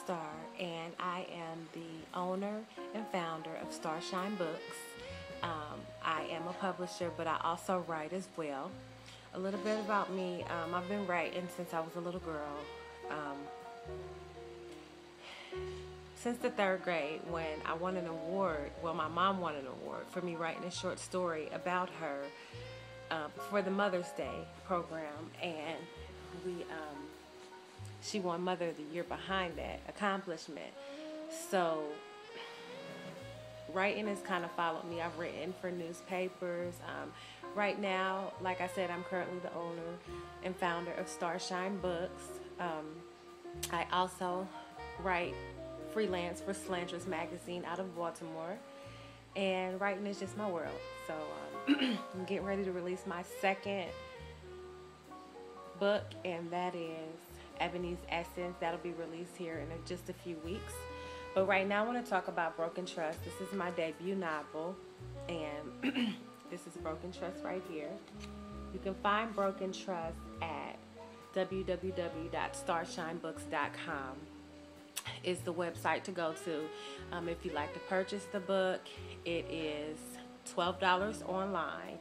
Starr, and I am the owner and founder of Starshine Books. I am a publisher, but I also write as well. A little bit about me, I've been writing since I was a little girl. Um, since the third grade, when I won an award, well, my mom won an award for me writing a short story about her for the Mother's Day program, and she won Mother of the Year behind that accomplishment. So writing has kind of followed me. I've written for newspapers. Right now, like I said, I'm currently the owner and founder of Starshine Books. I also write freelance for Slanderous Magazine out of Baltimore, and writing is just my world. So I'm getting ready to release my second book, and that is Ebony's Essence. That'll be released here in just a few weeks. But right now I want to talk about Broken Trust. This is my debut novel, and this is Broken Trust right here. You can find Broken Trust at www.starshinebooks.com is the website to go to. If you'd like to purchase the book, it is $12 online.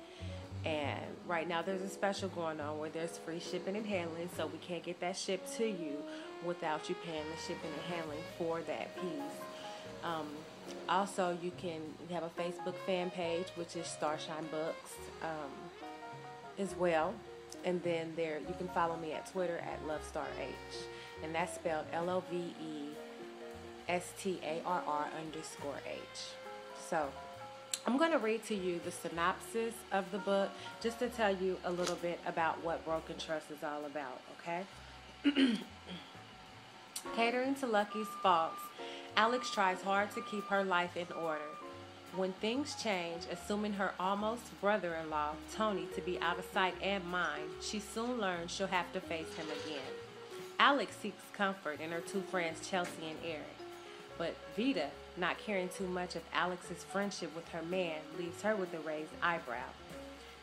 And right now there's a special going on where there's free shipping and handling, so we can't get that shipped to you without you paying the shipping and handling for that piece. Also, you have a Facebook fan page, which is Starshine Books as well. And then there you can follow me at Twitter at LoveStarH, and that's spelled LOVESTARR_H. So I'm going to read to you the synopsis of the book just to tell you a little bit about what Broken Trust is all about, okay? Catering to Lucky's faults, Alex tries hard to keep her life in order. When things change, assuming her almost brother-in-law, Tony, to be out of sight and mind, she soon learns she'll have to face him again. Alex seeks comfort in her two friends, Chelsea and Eric. But Vita, not caring too much of Alex's friendship with her man, leaves her with a raised eyebrow.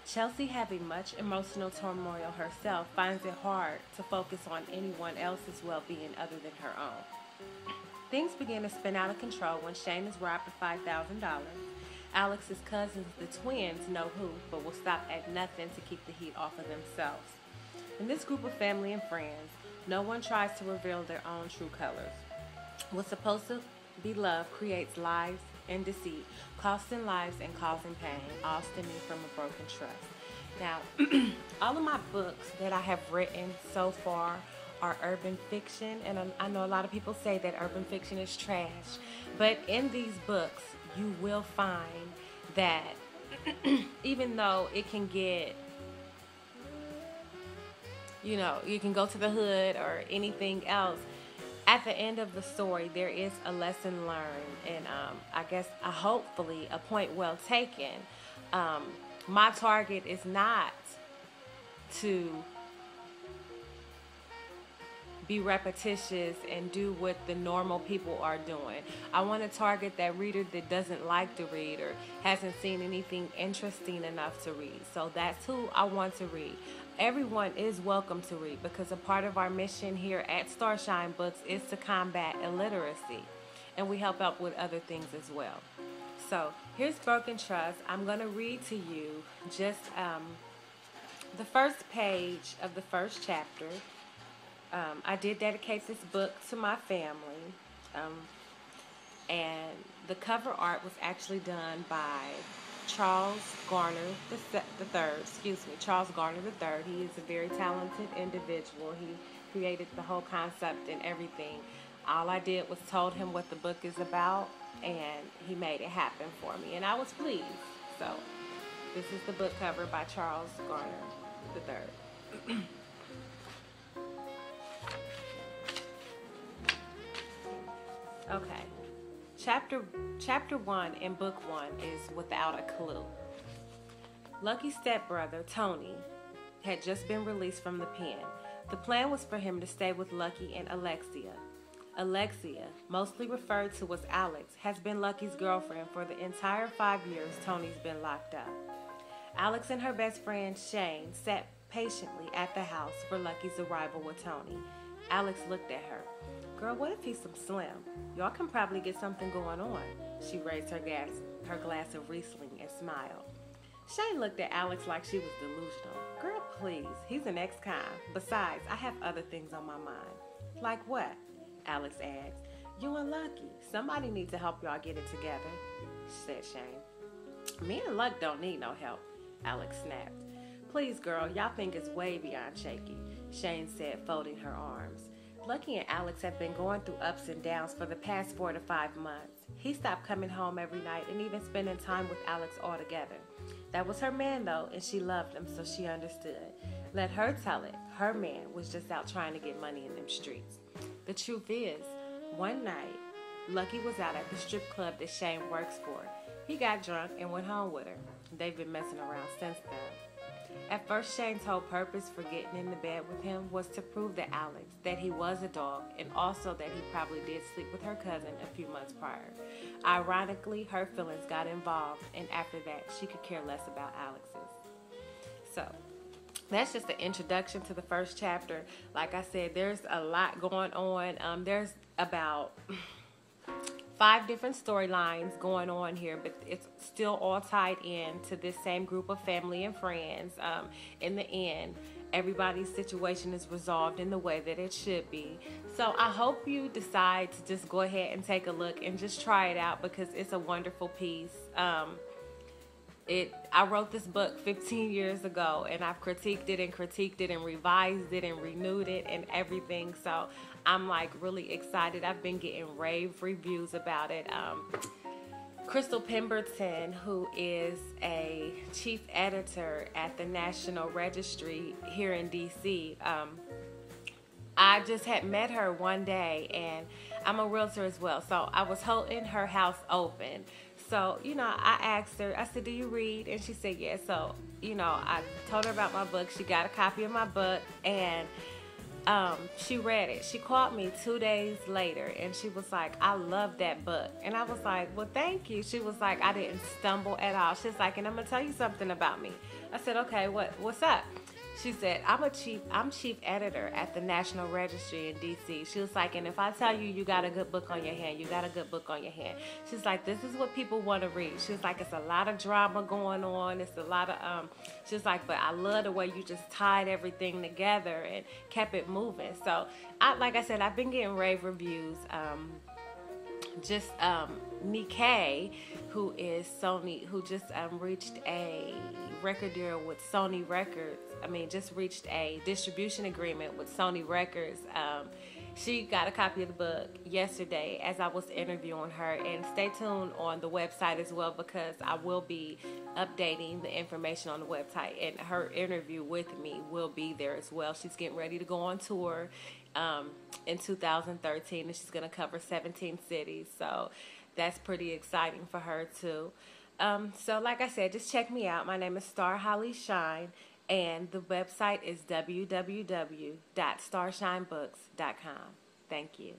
Chelsea, having much emotional turmoil herself, finds it hard to focus on anyone else's well-being other than her own. Things begin to spin out of control when Shane is robbed of $5,000. Alex's cousins, the twins, know who, but will stop at nothing to keep the heat off of themselves. In this group of family and friends, no one tries to reveal their own true colors. What's supposed to be love creates lies and deceit, costing lives and causing pain, all stemming from a broken trust. Now, all of my books that I have written so far are urban fiction, and I know a lot of people say that urban fiction is trash, but in these books you will find that even though it can get, you can go to the hood or anything else, at the end of the story there is a lesson learned, and I guess hopefully a point well taken. My target is not to be repetitious and do what the normal people are doing. I want to target that reader that doesn't like to read or hasn't seen anything interesting enough to read. So that's who I want to read. Everyone is welcome to read, because a part of our mission here at Starshine Books is to combat illiteracy, and we help out with other things as well. So here's Broken Trust. I'm going to read to you just the first page of the first chapter. I did dedicate this book to my family, and the cover art was actually done by Charles Garner III. Charles Garner III. He is a very talented individual. He created the whole concept and everything. All I did was told him what the book is about, and he made it happen for me, and I was pleased. So this is the book cover by Charles Garner III. Okay, chapter 1 in book 1 is Without a Clue. Lucky's stepbrother, Tony, had just been released from the pen. The plan was for him to stay with Lucky and Alexia. Alexia, mostly referred to as Alex, has been Lucky's girlfriend for the entire 5 years Tony's been locked up. Alex and her best friend, Shane, sat patiently at the house for Lucky's arrival with Tony. Alex looked at her. Girl, what if he's some slim? Y'all can probably get something going on. She raised her glass of Riesling and smiled. Shane looked at Alex like she was delusional. Girl, please, he's an ex-con. Besides, I have other things on my mind. Like what? Alex asked. You and Lucky. Somebody needs to help y'all get it together, said Shane. Me and Luck don't need no help, Alex snapped. Please, girl, y'all think it's way beyond shaky, Shane said, folding her arms. Lucky and Alex have been going through ups and downs for the past 4 to 5 months. He stopped coming home every night and even spending time with Alex altogether. That was her man, though, and she loved him, so she understood. Let her tell it. Her man was just out trying to get money in them streets. The truth is, one night, Lucky was out at the strip club that Shane works for. He got drunk and went home with her. They've been messing around since then. At first, Shane's whole purpose for getting in the bed with him was to prove to Alex that he was a dog and also that he probably did sleep with her cousin a few months prior. Ironically, her feelings got involved, and after that, she could care less about Alex's. So, that's just the introduction to the first chapter. Like I said, there's a lot going on. There's about 5 different storylines going on here, but it's still all tied in to this same group of family and friends. In the end, everybody's situation is resolved in the way that it should be. So I hope you decide to just go ahead and take a look and just try it out, because it's a wonderful piece. I wrote this book 15 years ago, and I've critiqued it and revised it and renewed it and everything. So I'm like really excited. I've been getting rave reviews about it. Crystal Pemberton, who is a chief editor at the National Registry here in DC, I just had met her one day, and I'm a realtor as well. So I was holding her house open. So, I asked her, I said, do you read? And she said, yes. So, I told her about my book. She got a copy of my book, and she read it. She called me 2 days later, and she was like, I love that book. And I was like, well, thank you. She was like, I didn't stumble at all. She's like, and I'm going to tell you something about me. I said, okay, what's up? She said, I'm chief editor at the National Registry in D.C. She was like, and if I tell you you got a good book on your hand, you got a good book on your hand. She's like, this is what people want to read. She was like, it's a lot of drama going on. It's a lot of, she's like, but I love the way you just tied everything together and kept it moving. So, like I said, I've been getting rave reviews. Nikkei, who is Sony, who just reached a record deal with Sony Records. Just reached a distribution agreement with Sony Records. She got a copy of the book yesterday as I was interviewing her. And stay tuned on the website as well, because I will be updating the information on the website. And her interview with me will be there as well. She's getting ready to go on tour in 2013, and she's going to cover 17 cities. So that's pretty exciting for her too. So like I said, just check me out. My name is Starr Holly Shine, and the website is www.starshinebooks.com. Thank you.